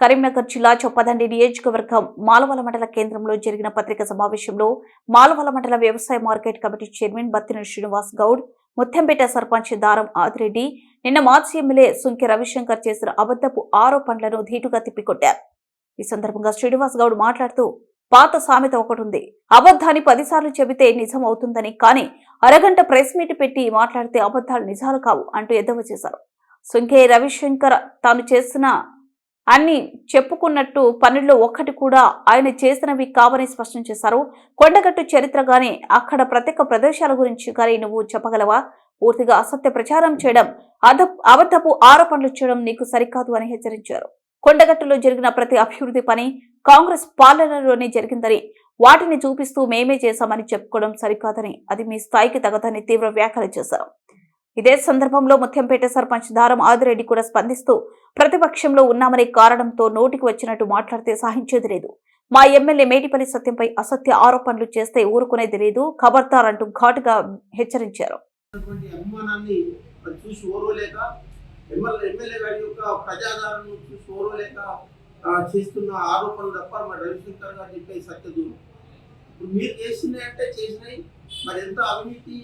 కరీంనగర్ జిల్లా చొప్పదండి నియోజకవర్గం మాలవల మండల కేంద్రంలో జరిగిన పత్రికా సమావేశంలో మాలవల మండల వ్యవసాయ market committee chairman Battina Srinivas Goud, Muthampeta sarpanch Daram Adireddy నిన్న మాజీ ఎమ్మెల్యే సుంకె రవిశంకర్ చేసిన అబద్ధపు ఆరోపణలను ధీటుగా తిప్పికొట్టారు. ఈ సందర్భంగా శ్రీనివాస్ గౌడ్ మాట్లాడుతూ, పాత సామెత ఒకటి ఉంది, అబద్ధాన్ని 10 సార్లు చెబితే నిజం అవుతుందని, కానీ అరగంట ప్రెస్ మీట్ పెట్టి మాట్లాడితే అబద్ధాలు నిజాలు కావు అంటూ ఎద్దేవా చేశారు. సుంకె రవిశంకర్ తాను చేసిన అన్ని చెప్పుకున్నట్టు పనుల్లో ఒక్కటి కూడా ఆయన చేసినవి కావని స్పష్టం చేశారు. కొండగట్టు చరిత్ర గాని, అక్కడ ప్రత్యేక ప్రదేశాల గురించి కానీ నువ్వు చెప్పగలవా? పూర్తిగా అసత్య ప్రచారం చేయడం, అబద్ధపు ఆరోపణలు చేయడం నీకు సరికాదు అని హెచ్చరించారు. కొండగట్టులో జరిగిన ప్రతి అభివృద్ధి పని కాంగ్రెస్ పాలనలోనే జరిగిందని, వాటిని చూపిస్తూ మేమే చేశామని చెప్పుకోవడం సరికాదని, అది మీ స్థాయికి తగదని తీవ్ర వ్యాఖ్యలు చేశారు. ఇదే సందర్భంలో ముత్యంపేట సర్పంచ్ దారం ఆదిరెడ్డి కూడా స్పందిస్తూ, ప్రతిపక్షంలో ఉన్నామనే కారణంతో నోటికి వచ్చినట్టు మాట్లాడితే సహించేది లేదు. మా ఎమ్మెల్యే మేడిపల్లి సత్యంపై అసత్య ఆరోపణలు చేస్తే ఊరుకునేది లేదు, ఖబర్దార్ అంటూ ఘాటుగా హెచ్చరించారు. చేస్తున్న ఆరోపణలు తప్ప మరి రవిశంకర్ గారు చెప్పే సత్యదూరం మీరు చేసినాయి అంటే చేసినాయి. మరి ఎంత అవినీతి,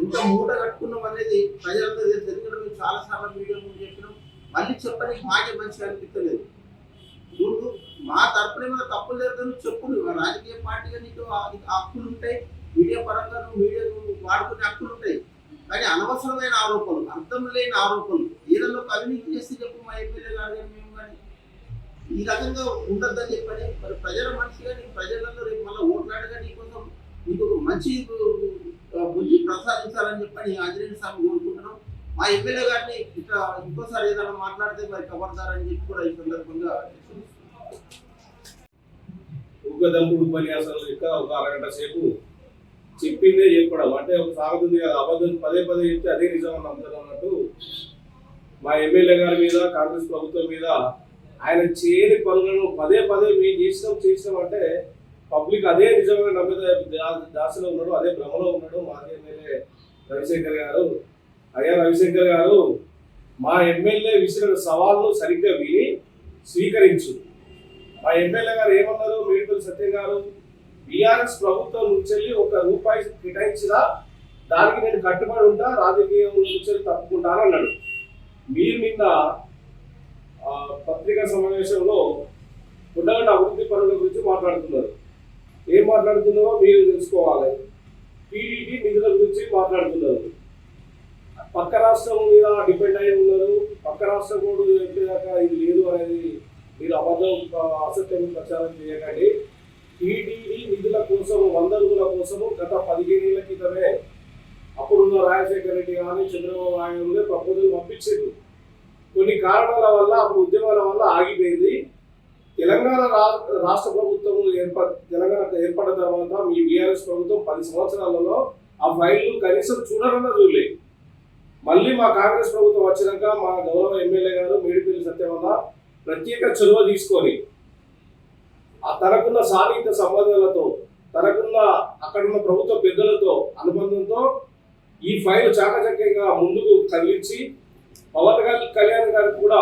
ఎంత మూట కట్టుకున్నాం అనేది ప్రజలందరూ తెలియడం చాలా సార్లు మీడియా ముందు చెప్పినాం. మళ్ళీ చెప్పని మాకే మంచిగా అనిపించలేదు. నువ్వు మా తరపున ఏమైనా తప్పులు లేదని చెప్పు, రాజకీయ పార్టీగా నీకు హక్కులు ఉంటాయి, మీడియా పరంగా నువ్వు మీడియా వాడుకునే హక్కులు ఉంటాయి. కానీ అనవసరమైన ఆరోపణలు, అర్థం లేని ఆరోపణలు, ఏదైనా ఒక అవినీతి చేస్తే చెప్పు మా ఎమ్మెల్యే గారు కానీ మేము కానీ ఈ రకంగా ఉండద్దని చెప్పని, మరి ప్రజల మనిషిగా నీకు ప్రజలలో రేపు మళ్ళీ ఓట్లాడగా నీకోసం నీకు మంచి బుద్ధి ప్రసాదించాలని చెప్పని ఆంజనేయ స్వామి కోరుకుంటున్నాం. మా ఎమ్మెల్యే గారిని ఇట్లా ఇంకోసారి ఏదైనా మాట్లాడితే మరి ఖబర్దారని చెప్పి కూడా ఈ సందర్భంగా ఉగ్గదంపుడు ఉపన్యాసాలు యొక్క ఒక అరగంట సేపు చెప్పిందే చెప్పడం అంటే ఒక సాగుతుంది కదా, అబద్ధం పదే పదే చెప్తే అదే నిజం నమ్ముతాం అన్నట్టు మా ఎమ్మెల్యే గారి మీద, కాంగ్రెస్ ప్రభుత్వం మీద ఆయన చేయని పనులను పదే పదే మేము చేసినాం అంటే పబ్లిక్ అదే నిజమైన నమ్మిన దాసలో ఉన్నాడు, అదే భ్రమలో ఉన్నాడు మాజీ ఎమ్మెల్యే రవిశంకర్ గారు. అయ్యా రవిశంకర్ గారు, మా ఎమ్మెల్యే విసిరిన సవాల్ను సరిగ్గా విని స్వీకరించు. మా ఎమ్మెల్యే గారు ఏమన్నారు, మేడిపల్లి సత్యం గారు, బీఆర్ఎస్ ప్రభుత్వం నుంచి ₹1 కేటాయించినా దానికి నేను కట్టుబడి ఉంటా, రాజకీయం నుంచి తప్పుకుంటాను అన్నాడు. మీరు నిన్న పత్రికా సమావేశంలో కొండగట్టు అభివృద్ధి పనుల గురించి మాట్లాడుతున్నారు. ఏం మాట్లాడుతున్నారో మీరు తెలుసుకోవాలి. టీడీపీ నిధుల గురించి మాట్లాడుతున్నారు. పక్క రాష్ట్రం మీద డిపెండ్ అయి ఉన్నారు. పక్క రాష్ట్రం కూడా చెప్పేదాకా ఇది లేదు అనేది మీరు అసత్యం ప్రచారం చేయకండి. టీడీపీ నిధుల కోసం, 100 రూపాయల కోసము గత 15 ఏళ్ల క్రితమే అప్పుడున్న రాజశేఖర రెడ్డి కానీ చంద్రబాబు నాయుడు ప్రపోజల్ పంపించారు. కొన్ని కారణాల వల్ల, అప్పుడు ఉద్యమాల వల్ల ఆగిపోయింది. తెలంగాణ రాష్ట్ర ప్రభుత్వం తెలంగాణ ఏర్పడిన తర్వాత మీ బీఆర్ఎస్ ప్రభుత్వం 10 సంవత్సరాలలో ఆ ఫైళ్లు కనీసం చూడాలన్నా చూడలేదు. మళ్ళీ మా కాంగ్రెస్ ప్రభుత్వం వచ్చినాక మా గౌరవ ఎమ్మెల్యే గారు మేడిపల్లి సత్యం వల్ల ప్రత్యేక చొరవ తీసుకొని తనకున్న సాన్నిహిత సంబంధాలతో, తనకున్న అక్కడున్న ప్రభుత్వ పెద్దలతో అనుబంధంతో ఈ ఫైల్ చాకచక్యంగా ముందుకు కదిలించి పవన్ కళ్యాణ్ గారికి కూడా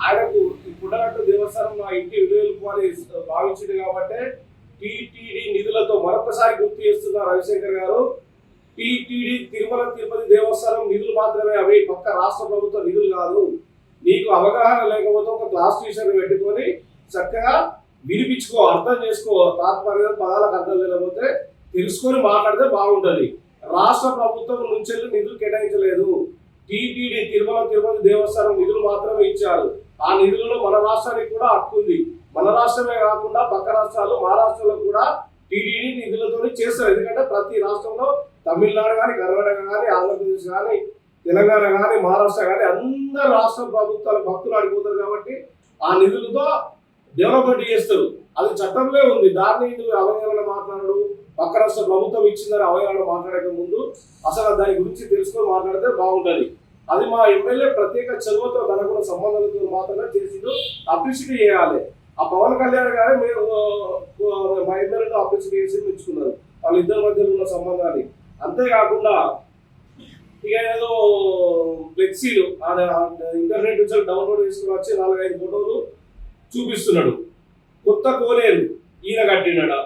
ఆయనకు పుట్టగట్టు దేవస్థానం నా ఇంటి విలువలు అని భావించింది కాబట్టి టీటీడీ నిధులతో మరొకసారి గుర్తు చేస్తున్న రవిశంకర్ గారు, టీటీడీ తిరుమల తిరుపతి దేవస్థానం నిధులు మాత్రమే, అవి పక్క రాష్ట్ర ప్రభుత్వ నిధులు కాదు. నీకు అవగాహన లేకపోతే ఒక క్లాస్ టీచర్ పెట్టుకొని చక్కగా వినిపించుకో, అర్థం చేసుకో. తాత్పర్య పదాలకు అర్థం లేకపోతే తెలుసుకొని మాట్లాడితే బాగుంటుంది. రాష్ట్ర ప్రభుత్వం నుంచి నిధులు కేటాయించలేదు. టీటీడీ తిరుమల తిరుపతి దేవస్థానం నిధులు మాత్రమే ఇచ్చారు. ఆ నిధులలో మన రాష్ట్రానికి కూడా హక్కు ఉంది. మన రాష్ట్రమే కాకుండా పక్క రాష్ట్రాలు, మహారాష్ట్రలో కూడా టీటీడీ నిధులతో చేస్తారు. ఎందుకంటే ప్రతి రాష్ట్రంలో తమిళనాడు కానీ, కర్ణాటక కానీ, ఆంధ్రప్రదేశ్ కానీ, తెలంగాణ కానీ, మహారాష్ట్ర కానీ అందరు రాష్ట్ర ప్రభుత్వాల భక్తులు ఆడిపోతారు కాబట్టి ఆ నిధులతో డెవలప్మెంట్ చేస్తారు. అది చట్టంలో ఉంది. దాన్ని నువ్వు అవగాహన మాట్లాడడు, పక్క రాష్ట్ర ప్రభుత్వం ఇచ్చిందని అవగాహన మాట్లాడక ముందు అసలు దాని గురించి తెలుసుకొని మాట్లాడితే బాగుంటుంది. అది మా ఎమ్మెల్యే ప్రత్యేక చదువుతో తనకున్న సంబంధాలతో మాత్రమే చేసిండు, అప్రిషియేట్ చేయాలి. ఆ పవన్ కళ్యాణ్ గారు మీరు మా ఇద్దరితో అప్రిషియేట్ చేసి మెచ్చుకున్నారు వాళ్ళిద్దరి మధ్యలో ఉన్న సంబంధాన్ని. అంతేకాకుండా ఇక ఏదో ఫ్లెక్సీలు ఇంటర్నెట్ నుంచి డౌన్లోడ్ చేసుకుని వచ్చి 4-5 ఫోటోలు చూపిస్తున్నాడు. కొత్త కోనేరు ఈయన కట్టినాడా,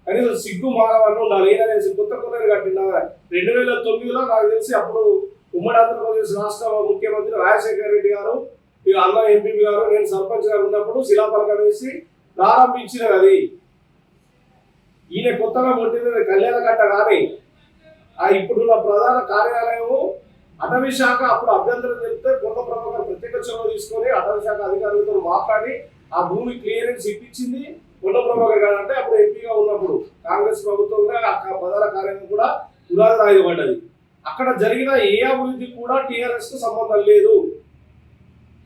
కనీసం సిగ్గు మానవన్న ఉండాలి. ఈయన కొత్త కోనేరు కట్టినా 2009లో నాకు తెలిసి అప్పుడు ఉమ్మడి ఆంధ్రప్రదేశ్ రాష్ట్ర ముఖ్యమంత్రి రాజశేఖర రెడ్డి గారు, అన్న ఎంపీ గారు, నేను సర్పంచ్ గారు ఉన్నప్పుడు శిలాఫలకం వేసి ప్రారంభించినది అది. ఈయన కొత్తగా కొట్టినది కళ్యాణకట్ట కానీ ఇప్పుడున్న ప్రధాన కార్యాలయము అటవీ శాఖ అప్పుడు అభ్యంతరం చెప్తే కొండ ప్రభాకర్ ప్రత్యేక చొరవ తీసుకొని అటవీ శాఖ అధికారులతో మాట్లాడి ఆ భూమి క్లియరెన్స్ ఇప్పించింది కొండ ప్రభాకర్ గారు. అంటే అప్పుడు ఎంపీగా ఉన్నప్పుడు కాంగ్రెస్ ప్రభుత్వం ప్రధాన కార్యాలయం కూడా పునాది రాయబడ్డది. అక్కడ జరిగిన ఏ అభివృద్ధి కూడా టీఆర్ఎస్ కు సంబంధం లేదు,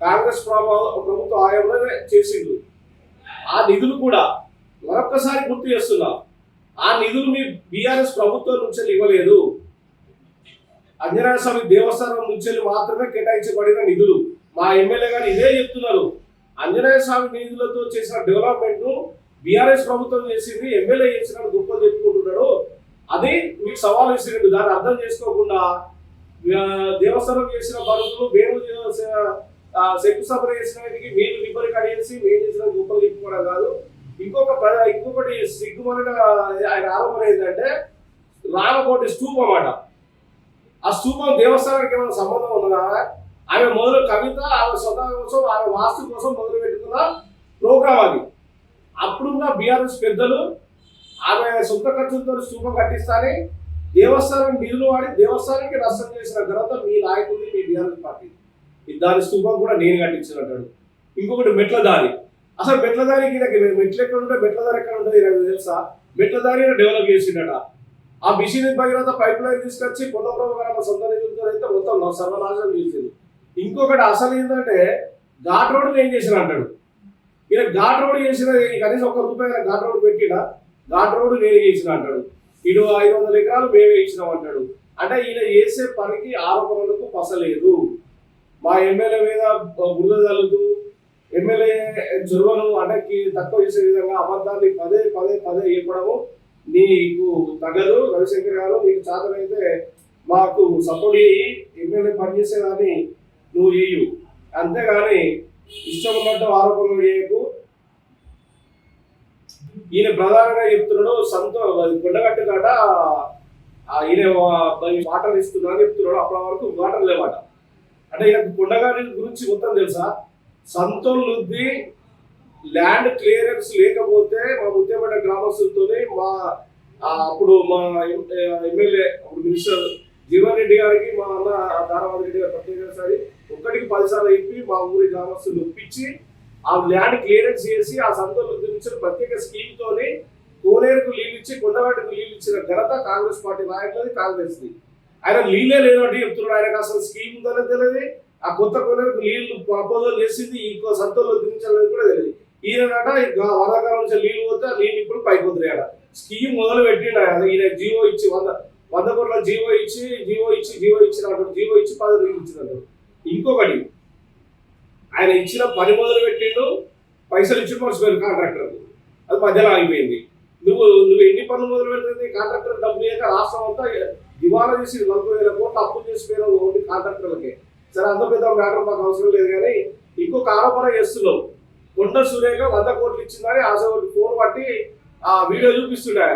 కాంగ్రెస్ ప్రభుత్వ హయాంలోనే చేసిండు. ఆ నిధులు కూడా మరొక్కసారి గుర్తు చేస్తున్నా, ఆ నిధులు మీ బీఆర్ఎస్ ప్రభుత్వం నుంచి ఇవ్వలేదు. ఆంజనేయ స్వామి దేవస్థానం నుంచి మాత్రమే కేటాయించబడిన నిధులు. మా ఎమ్మెల్యే గారు ఇదే చెప్తున్నారు, ఆంజనేయ స్వామి నిధులతో చేసిన డెవలప్మెంట్ ను బీఆర్ఎస్ ప్రభుత్వం చేసింది, ఎమ్మెల్యే చేసిన గొప్పలు చెప్పుకుంటున్నాడు. అది మీకు సవాల్ ఇచ్చినట్టు. దాన్ని అర్థం చేసుకోకుండా దేవస్థానం చేసిన పనులు మేము శంకుస్థాపన చేసిన మీరు రిబ్బరి కడిగేసి మేము చేసిన గొప్పలు చెప్పుకోవడం కాదు. ఇంకొకటి సిగ్గుమని ఆయన ఆరోపణ ఏంటంటే రామకోటి స్తూపం అన్నమాట. ఆ స్తూపం దేవస్థానానికి ఏమైనా సంబంధం ఉన్నదా? ఆమె మొదలు కవిత ఆమె స్వతహా కోసం ఆమె వాస్తు కోసం మొదలు పెట్టుకున్న ప్రోగ్రామ్ అది. అప్పుడున్న బీఆర్ఎస్ పెద్దలు ఆమె సొంత ఖర్చులతో స్తూపం కట్టిస్తారని దేవస్థానం నిధులు వాడి దేవస్థానానికి నష్టం చేసిన ఘనత మీ నాయకుడిని, మీ బీఆర్ఎస్ పార్టీ. దాని స్తూపం కూడా నేను కట్టించినట్టాడు. ఇంకొకటి మెట్ల దారి. అసలు మెట్ల దారికి మెట్లు ఎక్కడ ఉంటే మెట్ల దారి ఎక్కడ ఉంటుంది నాకు తెలుసా? మెట్ల దారి డెవలప్ చేసిండట. ఆ మిషన్ భగీరథ పైప్ లైన్ తీసుకొచ్చి పొన్నప్రభ సొంత నిధులతో అయితే మొత్తం సర్వనాశనం చేసింది. ఇంకొకటి అసలు ఏంటంటే ఘాట్ రోడ్డు ఏం చేసిన అంటాడు. ఈయన ఘాట్ రోడ్డు చేసిన కనీసం ₹1 ఘాట్ రోడ్డు పెట్టినా ఘాట్ రోడ్డు నేను చేసిన అంటాడు. ఇటు 500 ఎకరాలు మేమే ఇచ్చినాం అంటాడు. అంటే ఈయన చేసే పనికి ఆరోపణలకు పసలేదు. మా ఎమ్మెల్యే మీద బురద జల్లుతూ ఎమ్మెల్యే చొరవను అడ్డకి తక్కువ చేసే విధంగా అబద్ధాన్ని పదే చెప్పడము నీకు తగదు. రవిశంకర్ గారు, నీకు చేతనైతే మాకు సపోర్ట్ చేయి, ఎమ్మెల్యే పనిచేసేదాన్ని నువ్వు చేయు, అంతేగాని ఇష్టం ఉన్నట్టు ఆరోపణలు చేయకు. ఈయన ప్రధానంగా చెప్తున్నాడు కొండగట్టు కాట ఈయన వాటర్ ఇస్తున్నా అని చెప్తున్నాడు. అప్పటి వరకు వాటర్ లేవాట. అంటే ఈయనకు కొండగారి గురించి మొత్తం తెలుసా? సంతోలుద్ది ల్యాండ్ క్లియరెన్స్ లేకపోతే మా ముత్యపేట గ్రామస్తులతోనే అప్పుడు మా ఎమ్మెల్యే అప్పుడు మినిస్టర్ జీవన్ రెడ్డి గారికి మా అన్న దారావతి రెడ్డి గారు ప్రత్యేకసారి 1-10 సార్లు చెప్పి మా ఊరి గ్రామస్తులు ఒప్పించి ఆ ల్యాండ్ క్లియరెన్స్ చేసి ఆ సంతోలుద్ది నుంచి ప్రత్యేక స్కీమ్ తోని కోనేరుకు నీళ్ళు ఇచ్చి కొండవాటికి నీళ్ళు ఇచ్చిన ఘనత కాంగ్రెస్ పార్టీ నాయకులది, కాంగ్రెస్ ది. ఆయన నీళ్ళే లేదంటే చెప్తున్నాడు. ఆయనకు అసలు స్కీమ్ ఉందనే తెలియదు. ఆ కొత్త కొనేరుకు నీళ్లు ప్రపోజల్ చేసింది ఇంకో సంతోలో దించాలని కూడా తెలియదు. ఈయనట వరకాలం నుంచి నీళ్లు పోతే ఆ నీళ్ళు ఇప్పుడు పైకి వదిలేట. స్కీమ్ మొదలు పెట్టిండు ఆయన. ఈయన జీవో ఇచ్చి 100 కోట్ల జీవో ఇచ్చి 10 నీళ్ళు ఇచ్చినట్టు. ఇంకొకటి ఆయన ఇచ్చిన పని మొదలు పెట్టిండు, పైసలు ఇచ్చి మర్చిపోయారు కాంట్రాక్టర్. అది మధ్యలో ఆగిపోయింది. నువ్వు ఎన్ని పనులు మొదలు పెడుతుంది? కాంట్రాక్టర్ డబ్బు లేక రాష్ట్రం అంతా దివాలా చేసి 40,000 కోట్లు అప్పులు చేసిపోయిన ఓన్లీ కాంట్రాక్టర్లకే. సరే, అంత పెద్ద మ్యాటర్ మాకు అవసరం లేదు. కానీ ఇంకొక ఆరోపణ చేస్తున్నావు. కొండ సురేఖ 100 కోట్లు ఇచ్చిందని ఫోన్ పట్టి ఆ వీడియో చూపిస్తుండే.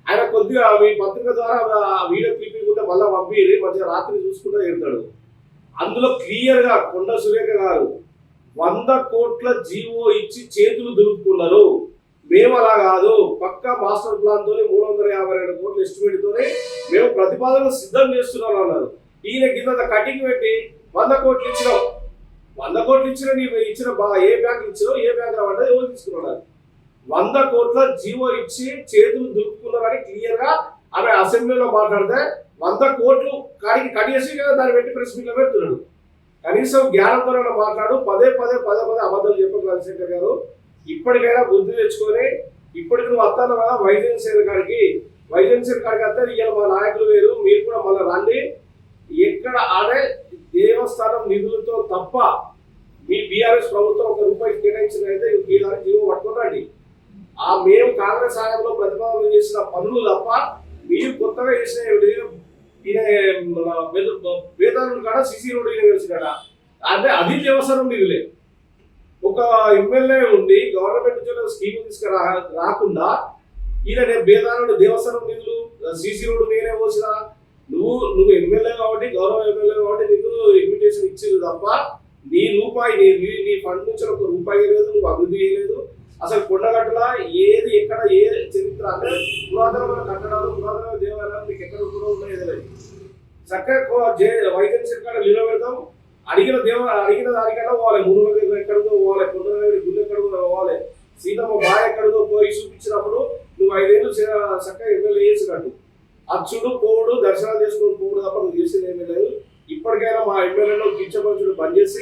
ఆయన కొద్దిగా మీ పత్రిక ద్వారా ఆ వీడియో క్లిప్పింగ్ ఉంటే మళ్ళీ పంపి మధ్య రాత్రి చూసుకుంటూ వెళ్తాడు. అందులో క్లియర్ గా కొండ సురేఖ గారు 100 కోట్ల జీవో ఇచ్చి చేతులు దులుపుకున్నారు. మేము అలా కాదు, పక్కా మాస్టర్ ప్లాన్ తోనే 352 కోట్ల ఎస్టిమేట్ తోనే మేము ప్రతిపాదన సిద్ధం చేస్తున్నాం అన్నారు. ఈయన కింద కటింగ్ పెట్టి 100 కోట్లు ఇచ్చినావు. 100 కోట్లు ఇచ్చిన నీ ఇచ్చిన ఏ బ్యాంక్ ఇచ్చినావు, ఏ బ్యాంక్ రావంటే ఎవరు తీసుకున్నారు? 100 కోట్ల జీవో ఇచ్చి చేతులు దులుపుకున్నారని క్లియర్ గా ఆమె అసెంబ్లీలో మాట్లాడితే 100 కోట్లు కాడికి కడిగేసి దాన్ని పెట్టి ప్రెస్ మీట్ లో పెడుతున్నాడు. కనీసం జ్ఞానంతో మాట్లాడు. పదే అబద్ధాలు చెప్పారు రాజశేఖర్ గారు. ఇప్పటికైనా బుద్ధి తెచ్చుకొని ఇప్పటికి నువ్వు వస్తాను కదా వైజయంతి కాడికి వస్తే ఇవాళ మా నాయకులు వేరు, మీరు కూడా మళ్ళీ రండి. ఎక్కడ ఆడే దేవస్థానం నిధులతో తప్ప మీ బీఆర్ఎస్ ప్రభుత్వం ₹1 కేటాయించినైతే జీవో పట్టుకోండి. మేము కాంగ్రెస్ హయాంలో ప్రతిపాదన చేసిన పనులు తప్ప మీరు కొత్తగా చేసిన ఈయన వేదాలు కాడ సిసి రోడ్ ఈయన వేసి కాడ అంటే అది దేవస్థానం నిధులే. ఒక ఎమ్మెల్యే ఉండి గవర్నమెంట్ నుంచి స్కీమ్ తీసుకురా రాకుండా ఈయన నేను బేదానుడు దేవస్థానం నిధులు సిసి రోడ్డు నేనే పోసిన. నువ్వు ఎమ్మెల్యే కాబట్టి గౌరవ ఎమ్మెల్యే కాబట్టి నీకు ఇన్విటేషన్ ఇచ్చింది తప్ప నీ రూపాయి నీ ఫండ్ నుంచి ఒక రూపాయి లేదు, నువ్వు అభివృద్ధి చేయలేదు. అసలు కొండగట్టుల ఏది ఎక్కడ ఏ చరిత్ర అంటే పురాతనమైన కట్టడాలు పురాతనమైన దేవాలయాలు మీకు ఎక్కడ కూడా ఉన్నాయో చక్కగా వైద్యం కాడ నిలబెడతాం. అడిగిన దానికన్నా పోవాలి. మునుగ ఎక్కడికో పోవాలి, కొండగడి గుళ్ళు ఎక్కడికో పోవాలి, సీతమ్మ బాయ్ ఎక్కడికో పోయి చూపించినప్పుడు నువ్వు 5 ఏళ్ళు చక్కగా ఎమ్మెల్యే చేసినట్టు అచ్చుడు పోడు దర్శనాలు చేసుకుని పోడు తప్ప నువ్వు చేసేది ఏమీ లేదు. ఇప్పటికైనా మా ఎమ్మెల్యేలో కించపరచుడు బంద్ చేసి